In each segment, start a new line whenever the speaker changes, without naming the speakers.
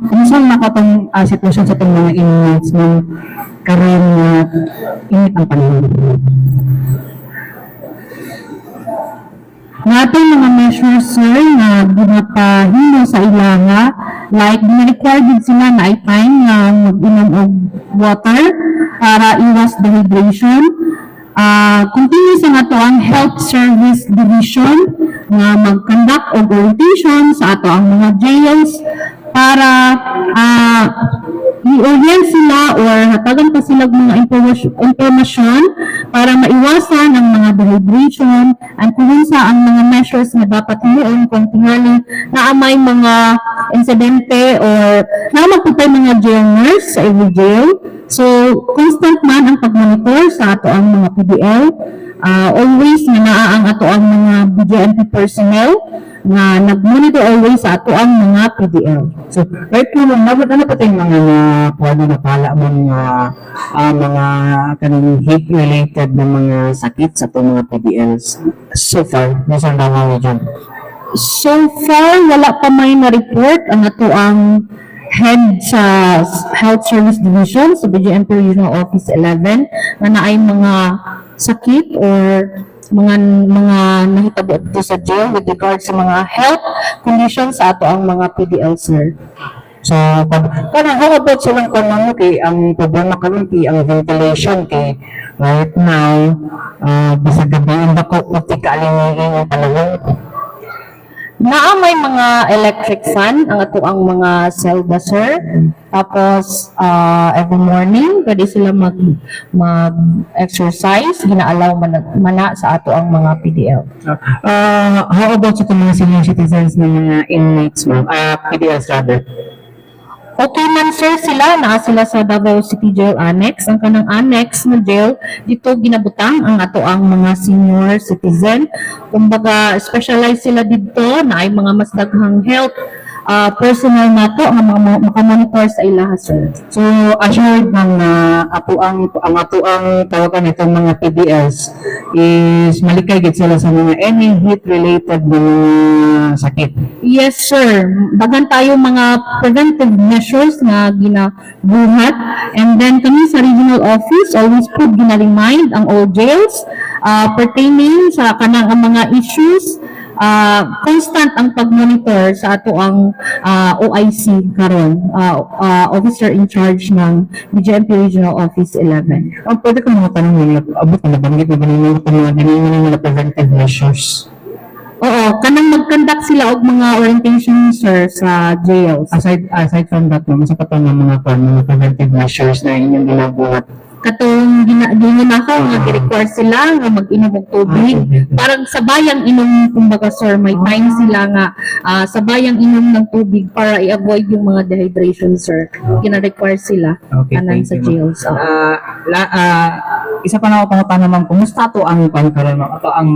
kumusta na ka itong sitwasyon sa itong mga inmates ng karon na init ang panahon? Nga itong mga measures, sir, na ginapahimo sa ilanga, like, na-required din sila na i-time na mag-inom og water para iwas dehydration. Continue sa ato ang Health Service Division na mag-conduct og orientation sa ato ang mga jails para i-orient sila or hatagan pa sila mga impormasyon para maiwasan ang mga dehydration and kung sa ang mga measures na dapat himuon kung tingali na may mga insidente or na magputay mga jail nurse sa every jail. So, constant man ang pag-monitor sa ato ang mga PDL. Always na naa ang ato ang mga BJMP personnel na nag-monitor always sa ato ang mga PDL.
So, right po, nabot ano pa tayong mga pwede na pala mga kaning heat-related na mga sakit sa itong mga PDLs so far? Nasa nawawi dyan?
So far, wala pa may na-report ang ato ang head sa Health Service Division sa BJMP Regional Office 11 na naay mga sakit or mga nahitabo dito sa jail with regard sa mga health conditions sa ato ang mga PDL, sir.
So, how about silang kanang kay ang problema karon kay ang ventilation kay right now, bisag gabi ang dako kaling ang panahon.
Naa may mga electric fan ang ato ang mga selda, sir. Tapos every morning pwede sila mag-exercise, ginaalaw mana sa ato ang mga PDL.
How about sa mga senior citizens ng mga inmates mo? PDLs rather.
Okay man, sir, naa sila sa Davao City Jail Annex. Ang kanang annex na jail, dito ginabutang ang ato ang mga senior citizen. Kumbaga, specialized sila dito na ay mga mas daghang health personal nato ang mga makamonitor sa ilaha, sir.
So, assured ng ato ang tawagan itong mga PDLs is malikay gid sila sa mga any heat-related na mga sakit.
Yes, sir. Dagan tayo mga preventive measures na ginabuhat. And then kami sa regional office, always po gina-remind ang all jails pertaining sa kanang mga issues. Constant ang pag-monitor sa ato ang OIC karon, officer in charge ng BJMP Regional Office 11.
Pwede ko mga tanong nila, abot na nabanggit na ganun mga mga preventive measures.
Oo, kanang mag-conduct sila og mga orientation, sir, sa jails.
Aside from that, sa patong mga preventive measures na inyong ginagawa.
Katong ginanakaw nga gi-require sila nga mag-inom og tubig. Parang sabayang inom, kumbaga, sir, may time sila nga sabayang inom ng tubig para i-avoid yung mga dehydration, sir. Gina-require sila kanan sa jails.
Isa pa na ako pangutan naman, kumusta to ang pankaroon mo? Ito ang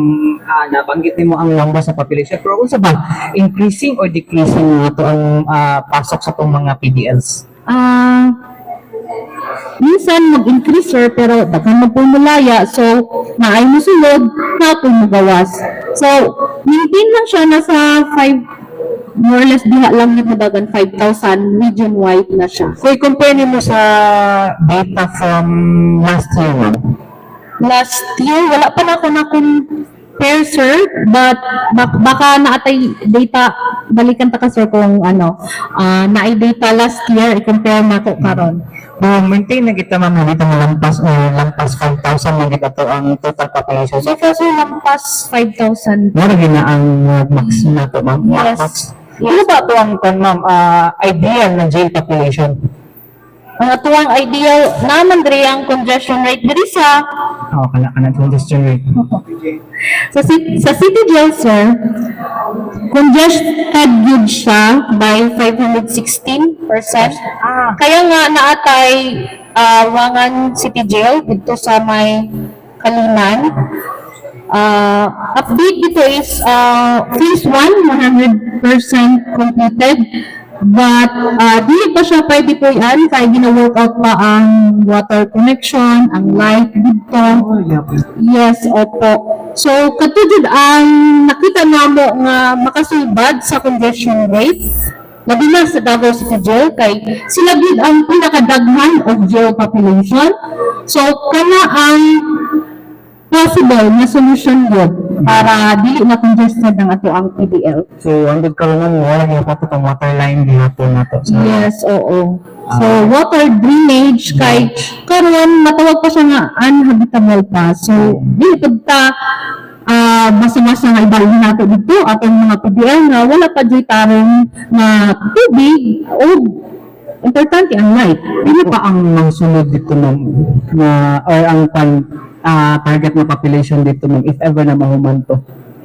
nabanggit mo ang lamba sa population. Pero kung sa ba, increasing or decreasing ito ang pasok sa itong mga PDLs?
Minsan mag-increase, sir, pero daghan mo pumulaya, so naay mo sulod, na pumugawas. So, maintain lang siya nasa 5, more or less diha lang yung madagan 5,000, region-wide na siya.
So, i-compare mo sa data from last year, ma'am?
Last year, wala pa na ako compare, sir, but baka naatay data, balikan ta ka, sir, kung naay data last year, i-compare na ko karon.
Maintain na kita, ma'am, dito na lampas 5,000 na kita to ang total population.
So, far, sir, lampas 5,000.
Mara na ang max na to, ma'am.
Yes.
Max. Ano ba ito ang, ma'am, ideal na jail population?
Ang atuang ideal naman diri ang congestion rate diri sa
Congestion rate.
sa city jail, sir, congested yun siya by 516%. Kaya nga naatay Wangan City Jail dito sa may Kalinan. Update dito is phase 1, 100% completed. But dili pa siya pwede po yan kaya gina-workout pa ang water connection, ang light dito. Yes, opo. So katulad ang nakita namo nga makasulbad sa congestion rate labi na sa Davao City Jail kay sila gid ang pinakadaghan of jail population. So kana ang possible na solution yun para dili na congested ang ato ang PDL.
So, andun karon mo wala gyud pa tong water line gihapon nato sa
Yes, oo. So, water drainage kay karon matawag pa siya nga unhabitable pa. So, dili pud ta basa-basa nga ibalhin nato dito atong mga PDL nga wala pa dyan tarong na tubig o importante ang light.
Ano pa ang mangsunod dito ma'am na or ang target na population dito ma'am if ever na mahuman to?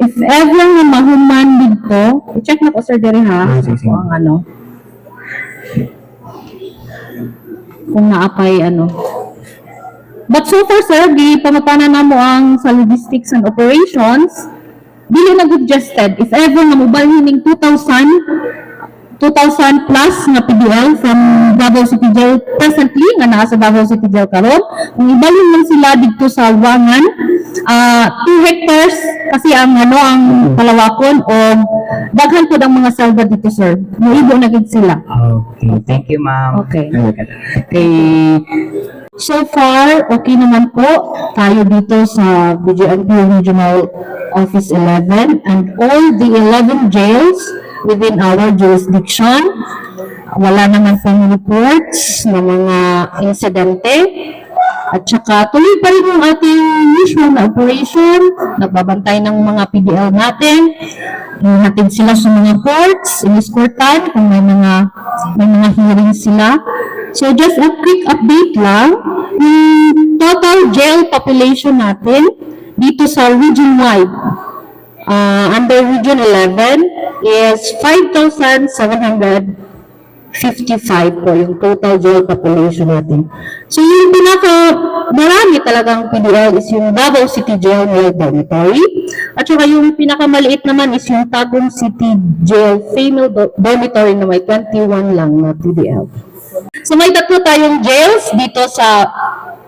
If ever na mahuman dito, i-check na ko sir diri ha.
Sige.
Kung ang ano. Kung naapay ano. But so far sir, di pamatanan na mo ang sa logistics and operations, dili na adjusted. If ever na mobalhin ning 2,000 plus na PDL from Davao City Jail presently nga naa sa Davao City Jail karon, kung ibalhin man sila dito sa Wangan, 2 hectares kasi ang ano ang palawakon o daghan po ang mga selva dito sir. Maibo na gid sila.
Okay, thank you ma'am.
Okay.
Okay.
So far, okay naman po tayo dito sa BGNP Regional Office 11 and all the 11 jails within our jurisdiction. Wala naman pong reports ng mga insidente. At saka tuloy pa rin yung ating usual na operation. Nagbabantay ng mga PDL natin. Hatid sila sa mga courts, in-escortan kung may mga hearings sila. So just a quick update lang. Yung total jail population natin dito sa region-wide under Region 11 is 5,755 po yung total jail population natin. So yung marami talagang PDL is yung Davao City Jail Male Dormitory. At saka yung pinakamaliit naman is yung Tagum City Jail Female Dormitory na may 21 lang na PDL. So may tatlo tayong jails dito sa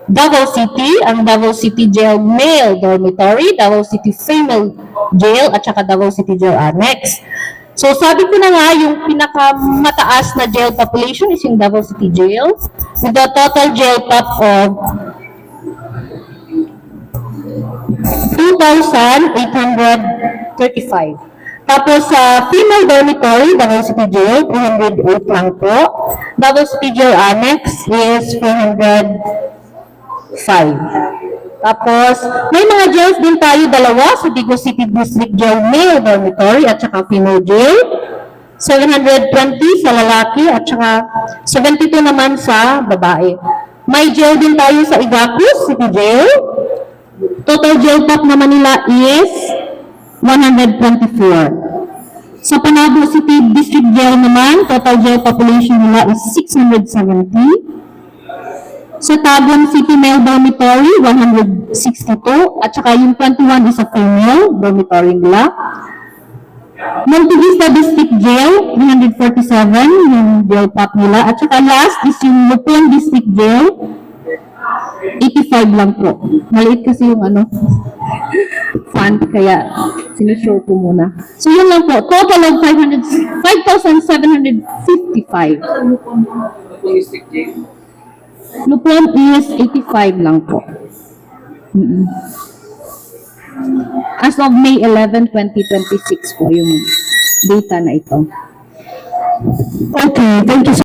Davao City, ang Davao City Jail Male Dormitory, Davao City Female Jail, at saka Davao City Jail Annex. So sabi ko na nga, yung pinakamataas na jail population is yung Davao City Jail with a total jail pop of 2,835. Tapos sa female dormitory, Davao City Jail, 208 lang po. Davao City Jail Annex is 405. Tapos, may mga jails din tayo dalawa sa Digo City District Jail Male Dormitory at saka female jail. 720 sa lalaki at saka 72 naman sa babae. May jail din tayo sa Igacus City Jail. Total jail pop naman nila is 124. Sa Panabo City District Jail naman, total jail population nila is 670. Sa Tagum City Male Dormitory, 162. At saka yung 21 is a female dormitory nila. Monte Vista District Jail, 347 yung jail pop nila. At saka last is yung Lupon District Jail, 85 lang po. Maliit kasi yung fund, kaya sinushow ko muna. So yun lang po. Total of 5,755. Lupon is 85 lang po. As of May 11, 2026 po yung data na ito.
Okay, thank you so